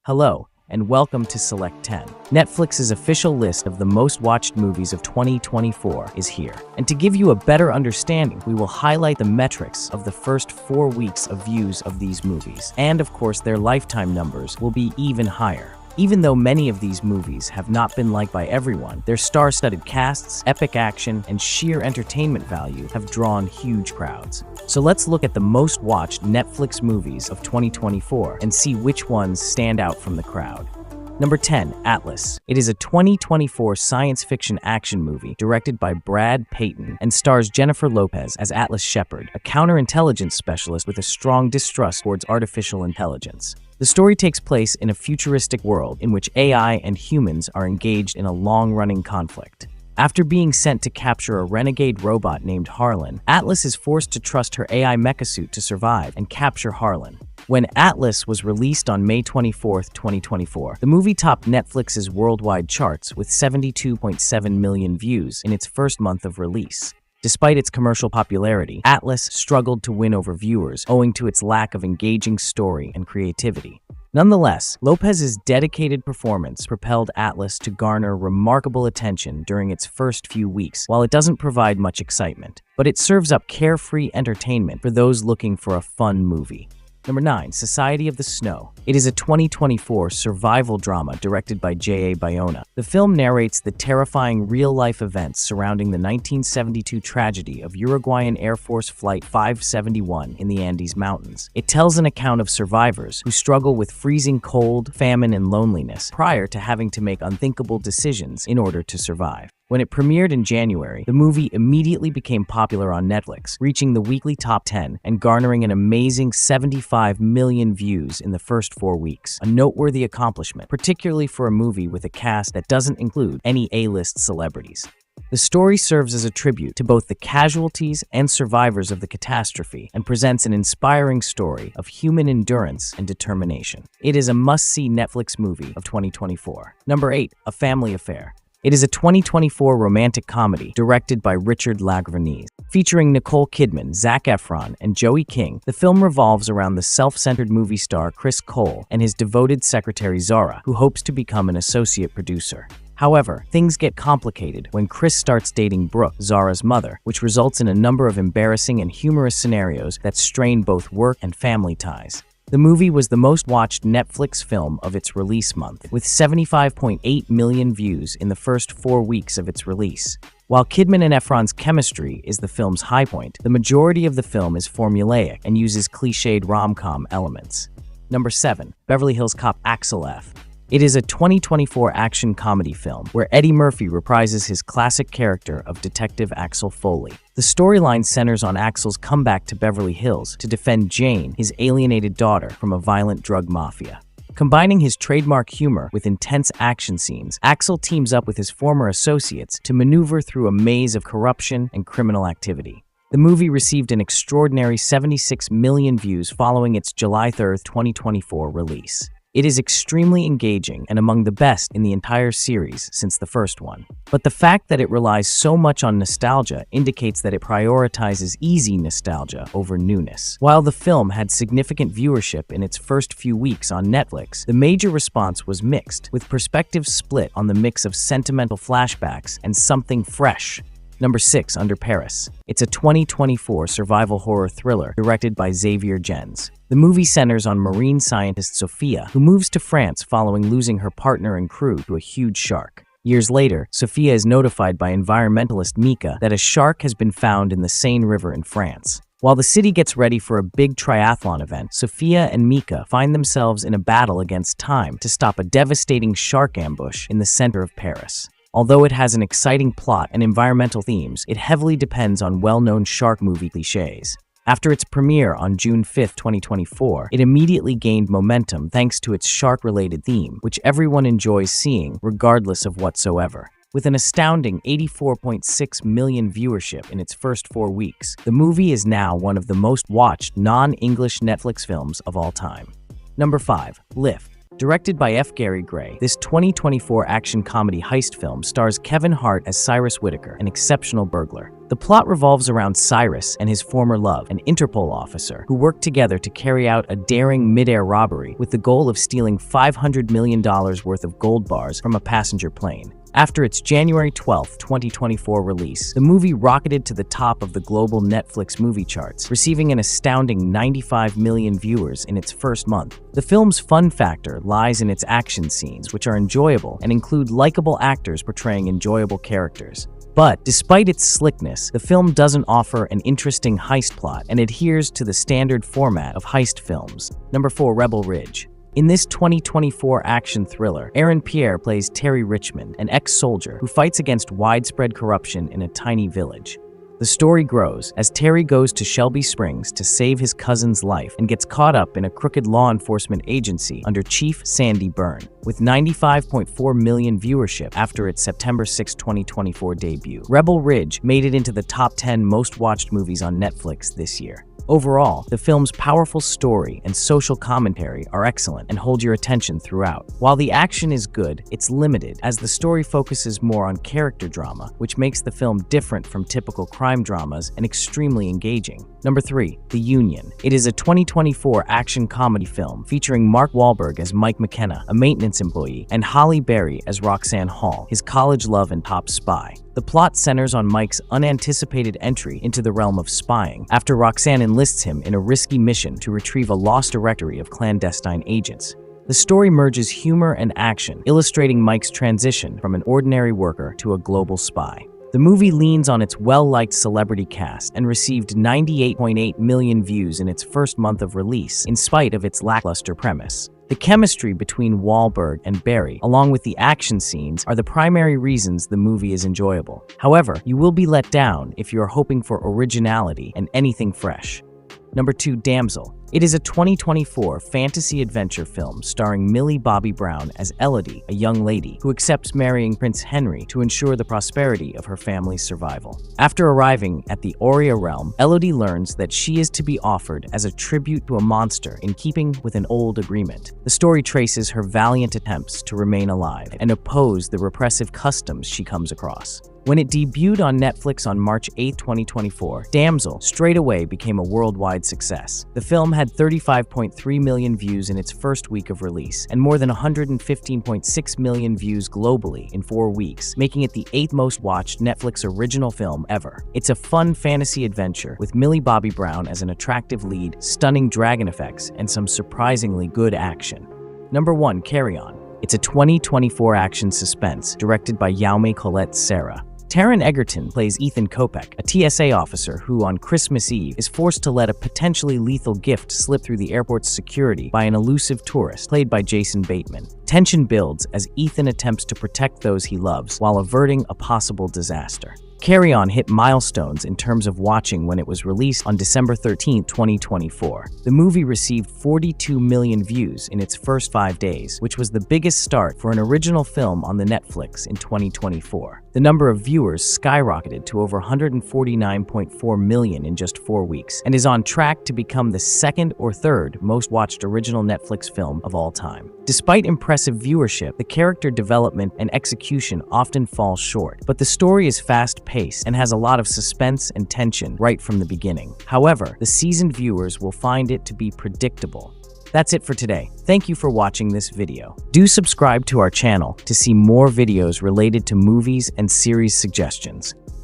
Hello, and welcome to Select 10. Netflix's official list of the most watched movies of 2024 is here. And to give you a better understanding, we will highlight the metrics of the first 4 weeks of views of these movies. And of course, their lifetime numbers will be even higher. Even though many of these movies have not been liked by everyone, their star-studded casts, epic action, and sheer entertainment value have drawn huge crowds. So let's look at the most watched Netflix movies of 2024 and see which ones stand out from the crowd. Number 10, Atlas. It is a 2024 science fiction action movie directed by Brad Peyton and stars Jennifer Lopez as Atlas Shepard, a counterintelligence specialist with a strong distrust towards artificial intelligence. The story takes place in a futuristic world in which AI and humans are engaged in a long-running conflict. After being sent to capture a renegade robot named Harlan, Atlas is forced to trust her AI mechasuit to survive and capture Harlan. When Atlas was released on May 24, 2024, the movie topped Netflix's worldwide charts with 72.7 million views in its first month of release. Despite its commercial popularity, Atlas struggled to win over viewers owing to its lack of engaging story and creativity. Nonetheless, Lopez's dedicated performance propelled Atlas to garner remarkable attention during its first few weeks. While it doesn't provide much excitement, but it serves up carefree entertainment for those looking for a fun movie. Number 9, Society of the Snow. It is a 2024 survival drama directed by J.A. Bayona. The film narrates the terrifying real-life events surrounding the 1972 tragedy of Uruguayan Air Force Flight 571 in the Andes Mountains. It tells an account of survivors who struggle with freezing cold, famine, and loneliness prior to having to make unthinkable decisions in order to survive. When it premiered in January, the movie immediately became popular on Netflix, reaching the weekly top 10 and garnering an amazing 75 million views in the first 4 weeks, a noteworthy accomplishment, particularly for a movie with a cast that doesn't include any A-list celebrities. The story serves as a tribute to both the casualties and survivors of the catastrophe and presents an inspiring story of human endurance and determination. It is a must-see Netflix movie of 2024. Number 8, A Family Affair. It is a 2024 romantic comedy directed by Richard Lagranese. Featuring Nicole Kidman, Zac Efron, and Joey King, the film revolves around the self-centered movie star Chris Cole and his devoted secretary Zara, who hopes to become an associate producer. However, things get complicated when Chris starts dating Brooke, Zara's mother, which results in a number of embarrassing and humorous scenarios that strain both work and family ties. The movie was the most watched Netflix film of its release month, with 75.8 million views in the first 4 weeks of its release. While Kidman and Efron's chemistry is the film's high point, the majority of the film is formulaic and uses cliched rom-com elements. Number 7, Beverly Hills Cop Axel F. It is a 2024 action comedy film where Eddie Murphy reprises his classic character of Detective Axel Foley. The storyline centers on Axel's comeback to Beverly Hills to defend Jane, his alienated daughter, from a violent drug mafia. Combining his trademark humor with intense action scenes, Axel teams up with his former associates to maneuver through a maze of corruption and criminal activity. The movie received an extraordinary 76 million views following its July 3, 2024 release. It is extremely engaging and among the best in the entire series since the first one. But the fact that it relies so much on nostalgia indicates that it prioritizes easy nostalgia over newness. While the film had significant viewership in its first few weeks on Netflix, the major response was mixed, with perspectives split on the mix of sentimental flashbacks and something fresh. Number 6, Under Paris. It's a 2024 survival horror thriller directed by Xavier Gens. The movie centers on marine scientist Sophia, who moves to France following losing her partner and crew to a huge shark. Years later, Sophia is notified by environmentalist Mika that a shark has been found in the Seine River in France. While the city gets ready for a big triathlon event, Sophia and Mika find themselves in a battle against time to stop a devastating shark ambush in the center of Paris. Although it has an exciting plot and environmental themes, it heavily depends on well-known shark movie cliches. After its premiere on June 5, 2024, it immediately gained momentum thanks to its shark-related theme, which everyone enjoys seeing regardless of whatsoever. With an astounding 84.6 million viewership in its first 4 weeks, the movie is now one of the most watched non-English Netflix films of all time. Number 5, Lift. Directed by F. Gary Gray, this 2024 action comedy heist film stars Kevin Hart as Cyrus Whitaker, an exceptional burglar. The plot revolves around Cyrus and his former love, an Interpol officer, who work together to carry out a daring mid-air robbery with the goal of stealing $500 million worth of gold bars from a passenger plane. After its January 12, 2024 release, the movie rocketed to the top of the global Netflix movie charts, receiving an astounding 95 million viewers in its first month. The film's fun factor lies in its action scenes, which are enjoyable and include likable actors portraying enjoyable characters. But despite its slickness, the film doesn't offer an interesting heist plot and adheres to the standard format of heist films. Number 4. Rebel Ridge. In this 2024 action thriller, Aaron Pierre plays Terry Richmond, an ex-soldier who fights against widespread corruption in a tiny village. The story grows as Terry goes to Shelby Springs to save his cousin's life and gets caught up in a crooked law enforcement agency under Chief Sandy Byrne. With 95.4 million viewership after its September 6, 2024 debut, Rebel Ridge made it into the top 10 most watched movies on Netflix this year. Overall, the film's powerful story and social commentary are excellent and hold your attention throughout. While the action is good, it's limited, as the story focuses more on character drama, which makes the film different from typical crime dramas and extremely engaging. Number 3. The Union. It is a 2024 action comedy film featuring Mark Wahlberg as Mike McKenna, a maintenance employee, and Halle Berry as Roxanne Hall, his college love and top spy. The plot centers on Mike's unanticipated entry into the realm of spying after Roxanne enlists him in a risky mission to retrieve a lost directory of clandestine agents. The story merges humor and action, illustrating Mike's transition from an ordinary worker to a global spy. The movie leans on its well-liked celebrity cast and received 98.8 million views in its first month of release, in spite of its lackluster premise. The chemistry between Wahlberg and Berry, along with the action scenes, are the primary reasons the movie is enjoyable. However, you will be let down if you are hoping for originality and anything fresh. Number 2. Damsel. It is a 2024 fantasy adventure film starring Millie Bobby Brown as Elodie, a young lady who accepts marrying Prince Henry to ensure the prosperity of her family's survival. After arriving at the Aurea realm, Elodie learns that she is to be offered as a tribute to a monster in keeping with an old agreement. The story traces her valiant attempts to remain alive and oppose the repressive customs she comes across. When it debuted on Netflix on March 8, 2024, Damsel straightaway became a worldwide success. The film had 35.3 million views in its first week of release, and more than 115.6 million views globally in 4 weeks, making it the 8th most watched Netflix original film ever. It's a fun fantasy adventure with Millie Bobby Brown as an attractive lead, stunning dragon effects, and some surprisingly good action. Number 1. Carry On. It's a 2024 action suspense directed by Jaume Colette Serra. Taron Egerton plays Ethan Kopech, a TSA officer who, on Christmas Eve, is forced to let a potentially lethal gift slip through the airport's security by an elusive tourist, played by Jason Bateman. Tension builds as Ethan attempts to protect those he loves while averting a possible disaster. Carry On hit milestones in terms of watching when it was released on December 13, 2024. The movie received 42 million views in its first 5 days, which was the biggest start for an original film on the Netflix in 2024. The number of viewers skyrocketed to over 149.4 million in just 4 weeks, and is on track to become the second or third most watched original Netflix film of all time. Despite impressive viewership, the character development and execution often fall short, but the story is fast-paced and has a lot of suspense and tension right from the beginning. However, the seasoned viewers will find it to be predictable. That's it for today. Thank you for watching this video. Do subscribe to our channel to see more videos related to movies and series suggestions.